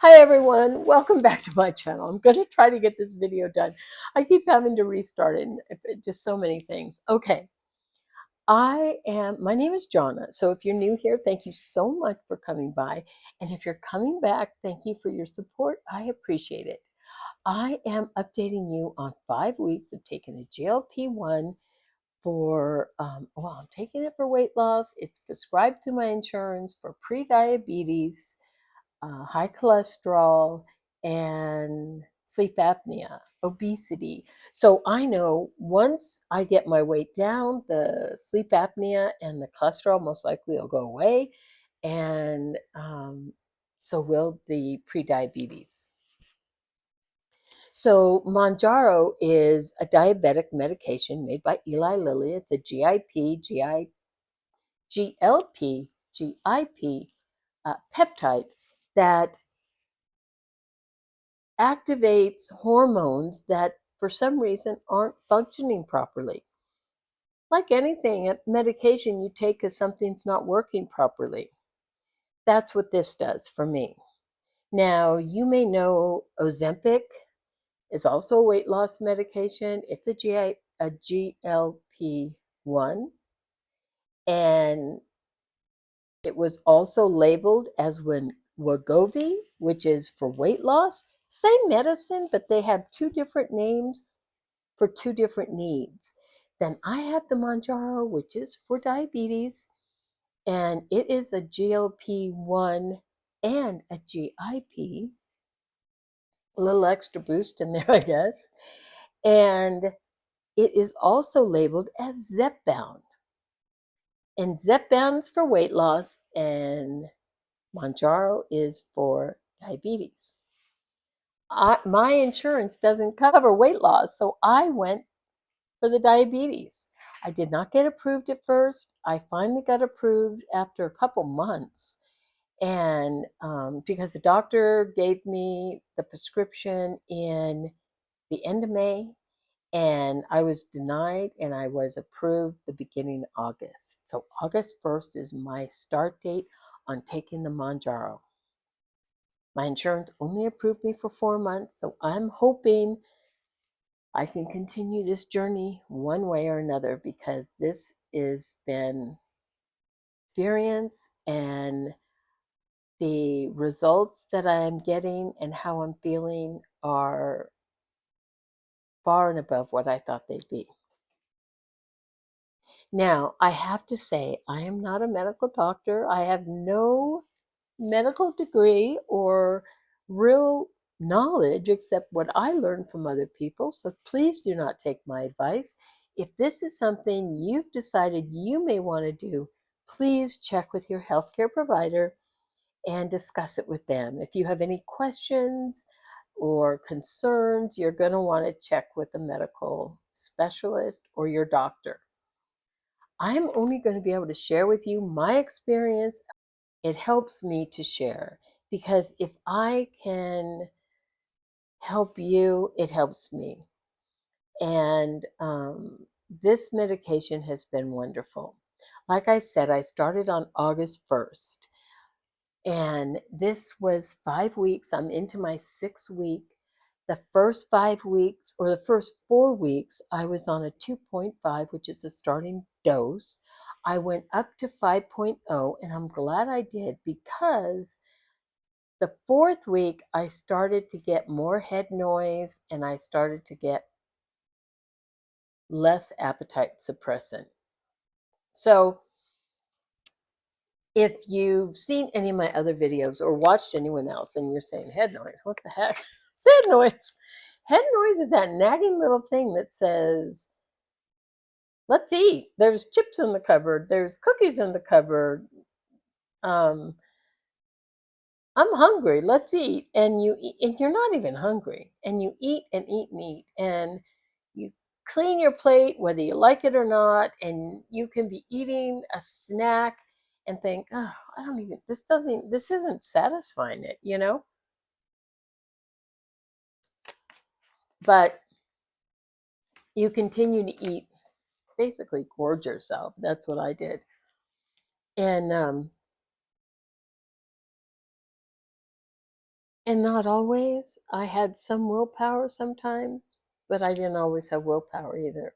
Hi everyone, welcome back to my channel. I'm going to try to get this video done. I keep having to restart it, and just so many things. Okay, my name is Johnna. So if you're new here, thank you so much for coming by. And if you're coming back, thank you for your support. I appreciate it. I am updating you on 5 weeks of taking the GLP-1 for, I'm taking it for weight loss. It's prescribed through my insurance for pre-diabetes, high cholesterol, and sleep apnea, obesity. So I know once I get my weight down, the sleep apnea and the cholesterol most likely will go away, and so will the prediabetes. So Mounjaro is a diabetic medication made by Eli Lilly. It's a GLP peptide that activates hormones that for some reason aren't functioning properly. Like anything, medication you take because something's not working properly. That's what this does for me. Now, you may know Ozempic is also a weight loss medication. It's a GLP-1, and it was also labeled as Wegovy, which is for weight loss. Same medicine, but they have two different names for two different needs. Then I have the Mounjaro, which is for diabetes, and it is a GLP-1 and a GIP, a little extra boost in there, I guess. And it is also labeled as Zepbound. And Zepbound's for weight loss, and Mounjaro is for diabetes. My insurance doesn't cover weight loss, so I went for the diabetes. I did not get approved at first. I finally got approved after a couple months. And because the doctor gave me the prescription in the end of May, and I was denied, and I was approved the beginning of August. So August 1st is my start date on taking the Mounjaro. My insurance only approved me for 4 months, so I'm hoping I can continue this journey one way or another, because this has been experience, and the results that I am getting and how I'm feeling are far and above what I thought they'd be. Now, I have to say, I am not a medical doctor. I have no medical degree or real knowledge except what I learned from other people. So please do not take my advice. If this is something you've decided you may want to do, please check with your healthcare provider and discuss it with them. If you have any questions or concerns, you're going to want to check with a medical specialist or your doctor. I'm only going to be able to share with you my experience. It helps me to share, because if I can help you, it helps me. And this medication has been wonderful. Like I said, I started on August 1st, and this was 5 weeks. I'm into my 6th week. The first 5 weeks, or the first 4 weeks, I was on a 2.5, which is a starting dose. I went up to 5.0, and I'm glad I did, because the 4th week, I started to get more head noise, and I started to get less appetite suppressant. So if you've seen any of my other videos or watched anyone else and you're saying head noise, what the heck? It's head noise. Head noise is that nagging little thing that says, let's eat. There's chips in the cupboard. There's cookies in the cupboard. Um, I'm hungry. Let's eat. And you eat, and you're not even hungry. And you eat and eat and eat. And you clean your plate, whether you like it or not. And you can be eating a snack and think, oh, this isn't satisfying it. But you continue to eat, basically gorge yourself. That's what I did. And And not always. I had some willpower sometimes, but I didn't always have willpower either.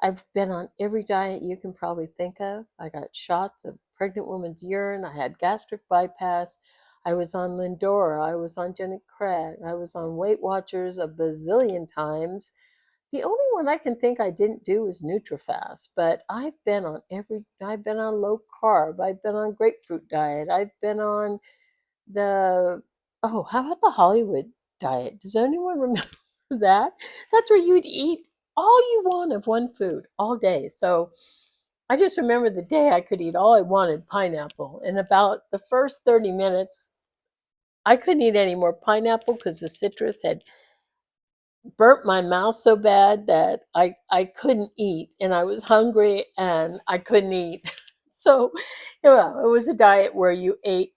I've been on every diet you can probably think of. I got shots of pregnant woman's urine. I had gastric bypass. I was on Lindora. I was on Jenny Craig. I was on Weight Watchers a bazillion times. The only one I can think I didn't do was NutriFast, but I've been on low carb. I've been on grapefruit diet. I've been on the, oh, how about the Hollywood diet? Does anyone remember that? That's where you'd eat all you want of one food all day. So I just remember the day I could eat all I wanted, pineapple. In about the first 30 minutes, I couldn't eat any more pineapple because the citrus had burnt my mouth so bad that I couldn't eat, and I was hungry and I couldn't eat. So, it was a diet where you ate,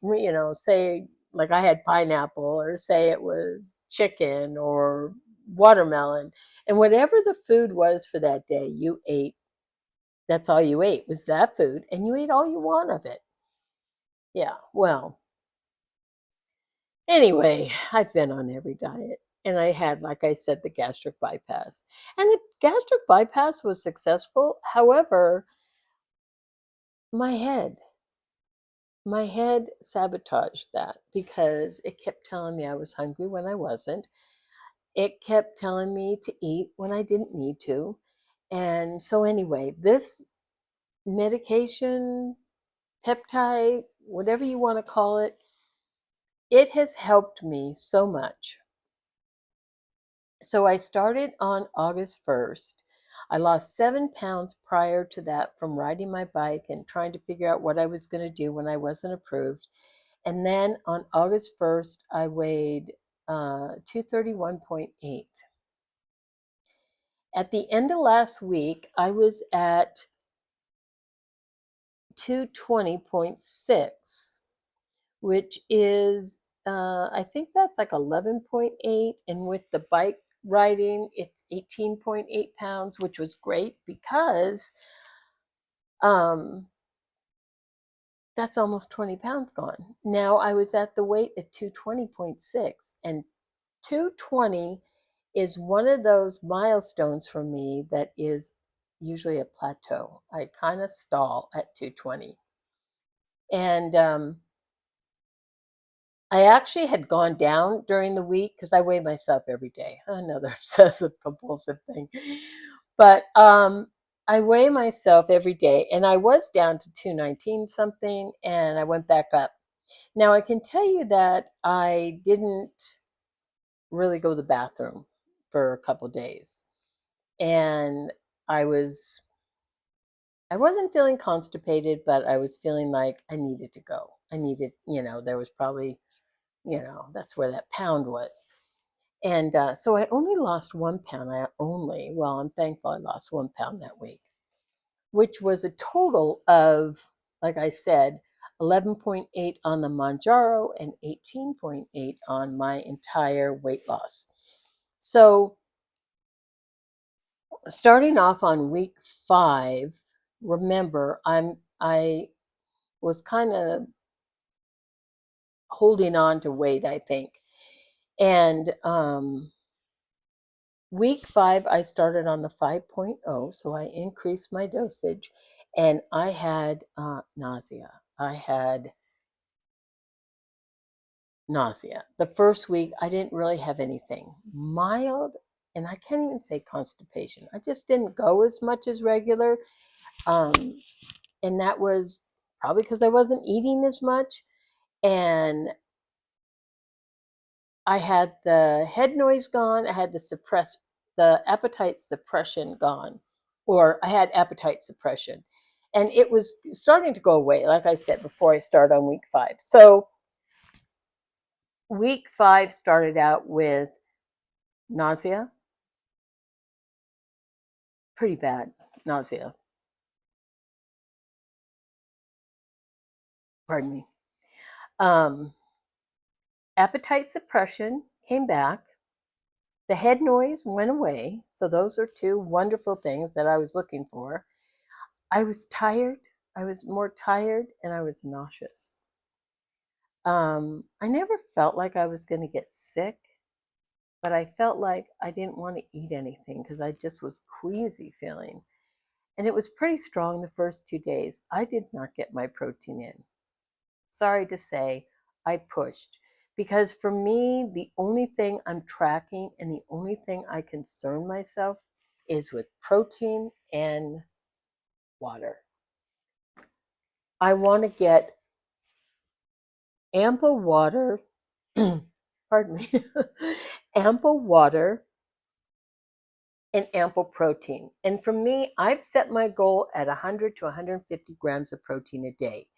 say like I had pineapple, or say it was chicken or watermelon, and whatever the food was for that day, you ate. That's all you ate was that food, and you ate all you want of it. Yeah, well, anyway, I've been on every diet. And I had, like I said, the gastric bypass. And the gastric bypass was successful. However, my head, my head sabotaged that because it kept telling me I was hungry when I wasn't. It kept telling me to eat when I didn't need to. And so, anyway, this medication, peptide, whatever you want to call it, it has helped me so much. So I started on August 1st. I lost 7 pounds prior to that from riding my bike and trying to figure out what I was going to do when I wasn't approved. And then on August 1st, I weighed 231.8. At the end of last week, I was at 220.6, which is, I think that's like 11.8. And with the bike riding, it's 18.8 pounds, which was great because um, that's almost 20 pounds gone. Now I was at the weight at 220.6, and 220 is one of those milestones for me that is usually a plateau. I kind of stall at 220. And I actually had gone down during the week because I weigh myself every day. Another obsessive compulsive thing. But I weigh myself every day, and I was down to 219 something, and I went back up. Now I can tell you that I didn't really go to the bathroom for a couple days, and I was I wasn't feeling constipated, but I was feeling like I needed to go. I needed, there was probably, that's where that pound was. And so I only lost 1 pound. Well, I'm thankful I lost 1 pound that week, which was a total of, like I said, 11.8 on the Mounjaro and 18.8 on my entire weight loss. So starting off on week 5, remember, I was kind of holding on to weight, I think. And week 5, I started on the 5.0, so I increased my dosage, and I had nausea. I had nausea. The first week, I didn't really have anything. Mild, and I can't even say constipation. I just didn't go as much as regular, um, and that was probably because I wasn't eating as much, and I had the head noise gone. I had the appetite suppression gone, or I had appetite suppression, and it was starting to go away. Like I said before, I start on week 5. So week 5 started out with nausea, pretty bad nausea. Pardon me. Um, Appetite suppression came back. The head noise went away. So those are two wonderful things that I was looking for. I was tired. I was more tired, and I was nauseous. I never felt like I was going to get sick, but I felt like I didn't want to eat anything because I just was queasy feeling. And it was pretty strong the first 2 days. I did not get my protein in. Sorry to say, I pushed. Because for me, the only thing I'm tracking and the only thing I concern myself is with protein and water. I want to get ample water, pardon me, ample water and ample protein. And for me, I've set my goal at 100 to 150 grams of protein a day.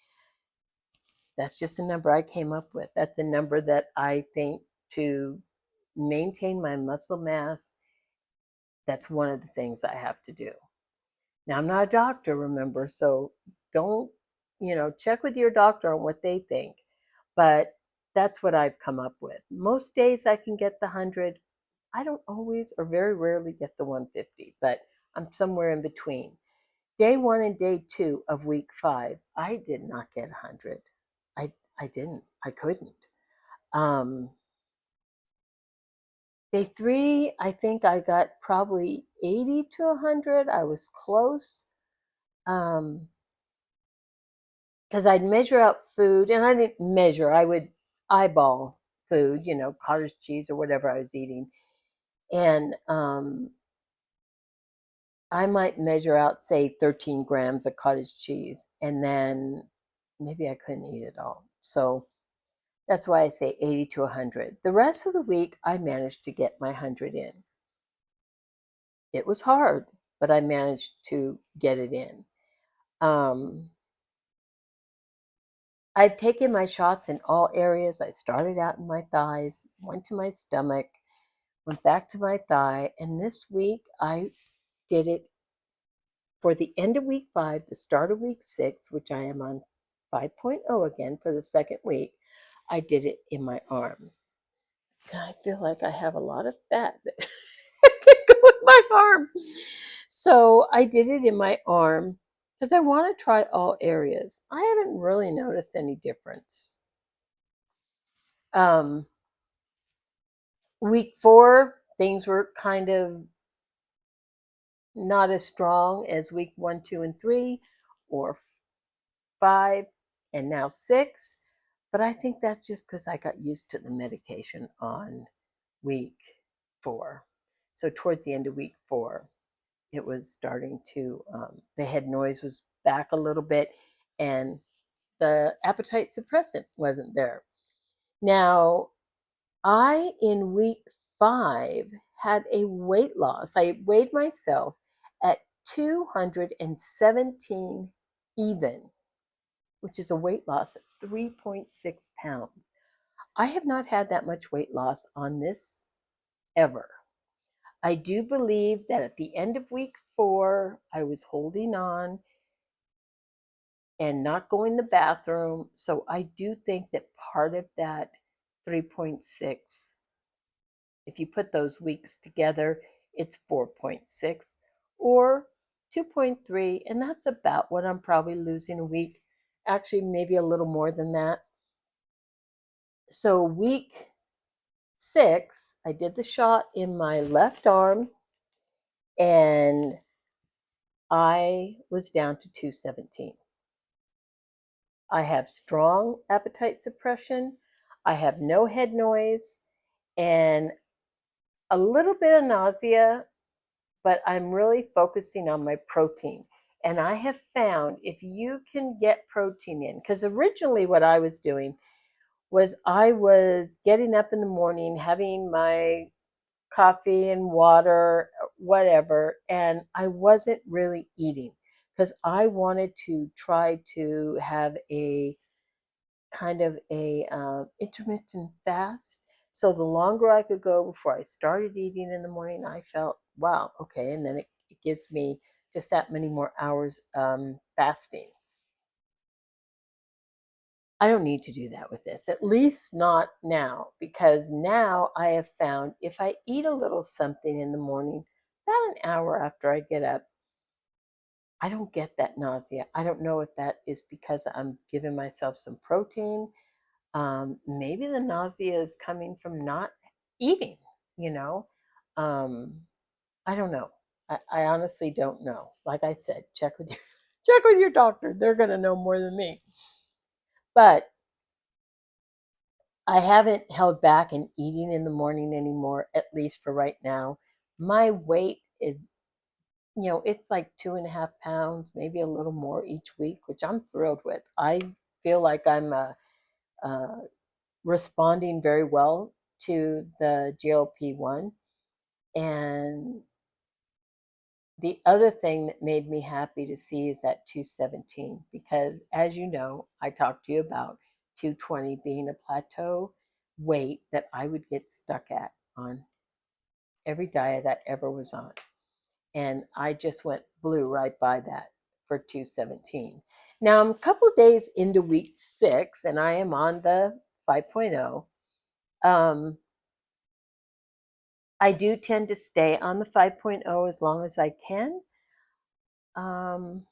That's just a number I came up with. That's a number that I think to maintain my muscle mass, that's one of the things I have to do. Now, I'm not a doctor, remember, so don't, check with your doctor on what they think. But that's what I've come up with. Most days I can get the 100. I don't always or very rarely get the 150, but I'm somewhere in between. Day 1 and day 2 of week 5, I did not get 100. I didn't. I couldn't. Um, Day 3, I think I got probably 80 to 100. I was close. Because I'd measure out food, and I didn't measure, I would eyeball food, cottage cheese or whatever I was eating. And I might measure out, say, 13 grams of cottage cheese, and then maybe I couldn't eat it all. So that's why I say 80 to 100. The rest of the week, I managed to get my 100 in. It was hard, but I managed to get it in. I've taken my shots in all areas. I started out in my thighs, went to my stomach, went back to my thigh, and this week I did it for the end of week 5, the start of week 6, which I am on 5.0 again for the second week. I did it in my arm. I feel like I have a lot of fat that can go in my arm. So I did it in my arm because I want to try all areas. I haven't really noticed any difference. Um, Week 4, things were kind of not as strong as week 1, 2, and 3, or 5, and now 6. But I think that's just because I got used to the medication on week 4. So towards the end of week 4, it was starting to, the head noise was back a little bit, and the appetite suppressant wasn't there. Now, in week 5, had a weight loss. I weighed myself at 217 even, which is a weight loss of 3.6 pounds. I have not had that much weight loss on this ever. I do believe that at the end of week 4, I was holding on and not going to the bathroom. So I do think that part of that 3.6, if you put those weeks together, it's 4.6 or 2.3, and that's about what I'm probably losing a week. Actually, maybe a little more than that. So week 6, I did the shot in my left arm, and I was down to 217. I have strong appetite suppression. I have no head noise and a little bit of nausea, but I'm really focusing on my protein. And I have found if you can get protein in, because originally what I was doing was I was getting up in the morning, having my coffee and water, whatever, and I wasn't really eating because I wanted to try to have a kind of a intermittent fast. So the longer I could go before I started eating in the morning, I felt, wow, okay, and then it gives me just that many more hours fasting. I don't need to do that with this, at least not now, because now I have found if I eat a little something in the morning, about an hour after I get up, I don't get that nausea. I don't know if that is because I'm giving myself some protein. Maybe the nausea is coming from not eating, you know. I don't know. I honestly don't know. Like I said, check with your check with your doctor. They're gonna know more than me. But I haven't held back in eating in the morning anymore, at least for right now. My weight is, it's like 2.5 pounds, maybe a little more each week, which I'm thrilled with. I feel like I'm uh, responding very well to the GLP-1. And the other thing that made me happy to see is that 217, because as you know, I talked to you about 220 being a plateau weight that I would get stuck at on every diet I ever was on. And I just went blew right by that for 217. Now I'm a couple of days into week 6 and I am on the 5.0. I do tend to stay on the 5.0 as long as I can. Um,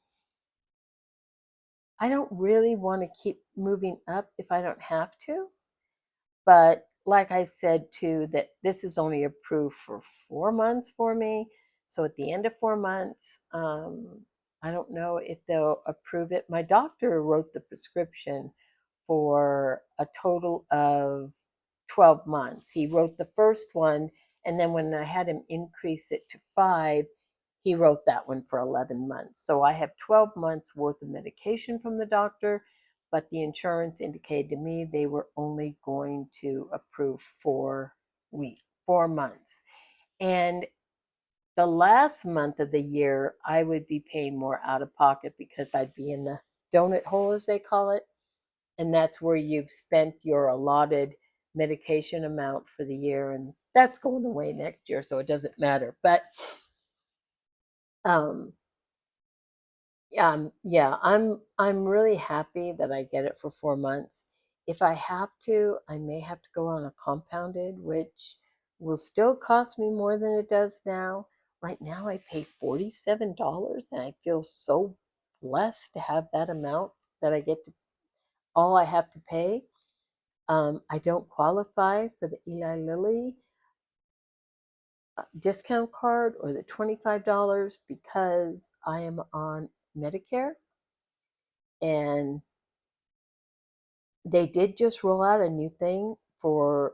I don't really want to keep moving up if I don't have to. But like I said too, that this is only approved for 4 months for me. So at the end of 4 months, I don't know if they'll approve it. My doctor wrote the prescription for a total of 12 months. He wrote the first one, and then when I had him increase it to 5, he wrote that one for 11 months. So I have 12 months worth of medication from the doctor, but the insurance indicated to me they were only going to approve 4 months. And the last month of the year, I would be paying more out of pocket because I'd be in the donut hole, as they call it. And that's where you've spent your allotted medication amount for the year. And that's going away next year, so it doesn't matter. But um, yeah, I'm really happy that I get it for 4 months. If I have to, I may have to go on a compounded, which will still cost me more than it does now. Right now, I pay $47, and I feel so blessed to have that amount that I get to all I have to pay. I don't qualify for the Eli Lilly discount card or the $25 because I am on Medicare, and they did just roll out a new thing for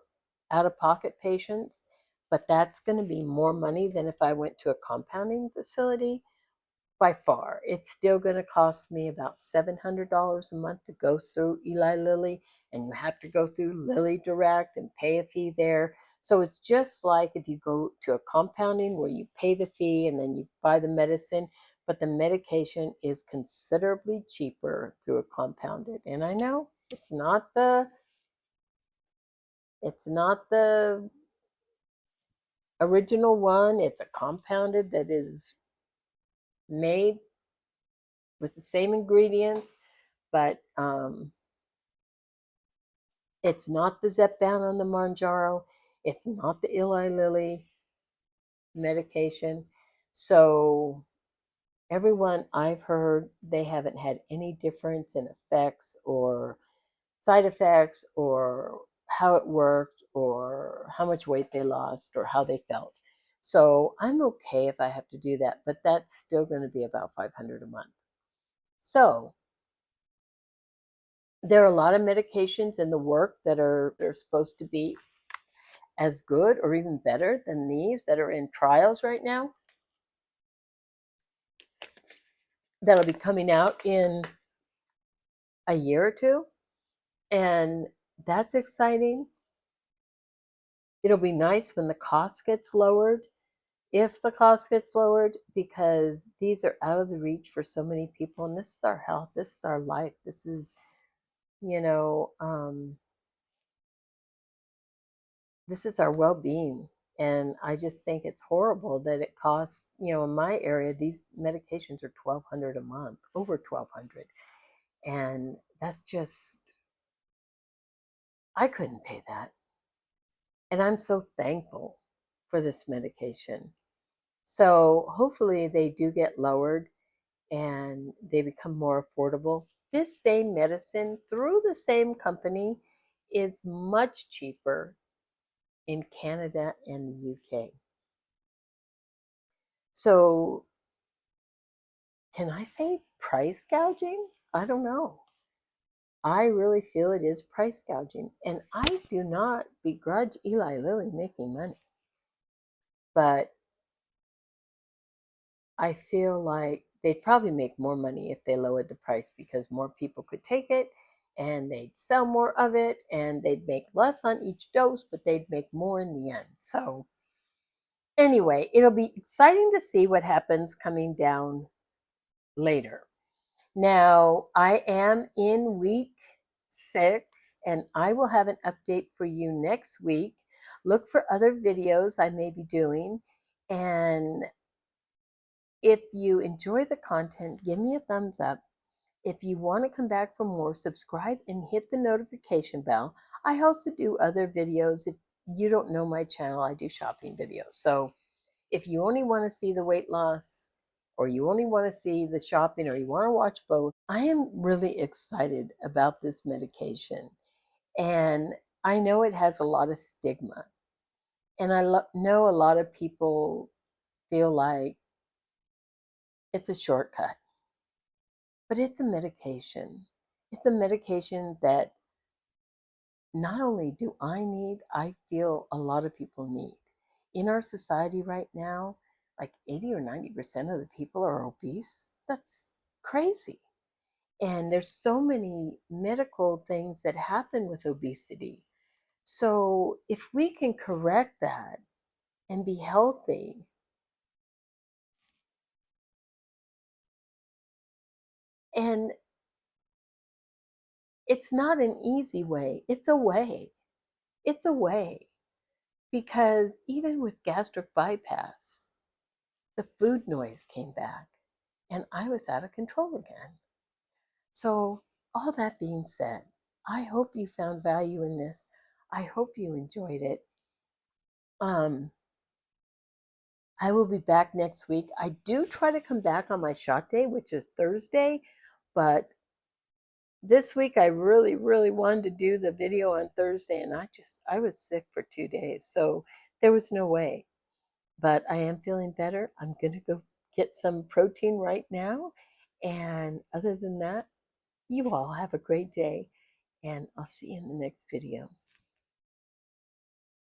out of pocket patients, but that's going to be more money than if I went to a compounding facility by far. It's still going to cost me about $700 a month to go through Eli Lilly, and you have to go through Lilly Direct and pay a fee there. So it's just like if you go to a compounding where you pay the fee and then you buy the medicine, but the medication is considerably cheaper through a compounded. And I know it's not the original one. It's a compounded that is made with the same ingredients, but it's not the Zepbound on the Mounjaro. It's not the Eli Lilly medication. So everyone I've heard, they haven't had any difference in effects or side effects or how it worked or how much weight they lost or how they felt. So I'm okay if I have to do that, but that's still going to be about 500 a month. So there are a lot of medications in the work that are supposed to be as good or even better than these that are in trials right now, that'll be coming out in a year or two. And that's exciting. It'll be nice when the cost gets lowered, if the cost gets lowered, because these are out of the reach for so many people. And this is our health, this is our life, this is, you know, this is our well-being. And I just think it's horrible that it costs, in my area, these medications are $1,200 a month, over $1,200. And that's just, I couldn't pay that. And I'm so thankful for this medication. So hopefully they do get lowered and they become more affordable. This same medicine through the same company is much cheaper in Canada and the UK. So, can I say price gouging? I don't know. I really feel it is price gouging. And I do not begrudge Eli Lilly making money. But I feel like they'd probably make more money if they lowered the price because more people could take it and they'd sell more of it and they'd make less on each dose, but they'd make more in the end. So, anyway, it'll be exciting to see what happens coming down later. Now, I am in week 6 and I will have an update for you next week. Look for other videos I may be doing. And if you enjoy the content, give me a thumbs up. If you want to come back for more, subscribe and hit the notification bell. I also do other videos. If you don't know my channel, I do shopping videos. So if you only want to see the weight loss, or you only want to see the shopping, or you want to watch both, I am really excited about this medication. And I know it has a lot of stigma. And I know a lot of people feel like it's a shortcut. But it's a medication. It's a medication that not only do I need, I feel a lot of people need. In our society right now, like 80 or 90% of the people are obese. That's crazy. And there's so many medical things that happen with obesity. So if we can correct that and be healthy, and it's not an easy way, it's a way. It's a way. Because even with gastric bypass, the food noise came back and I was out of control again. So, all that being said, I hope you found value in this. I hope you enjoyed it. I will be back next week. I do try to come back on my shot day, which is Thursday, but this week I really, really wanted to do the video on Thursday, and I was sick for 2 days, so there was no way. But I am feeling better. I'm going to go get some protein right now. And other than that, you all have a great day. And I'll see you in the next video.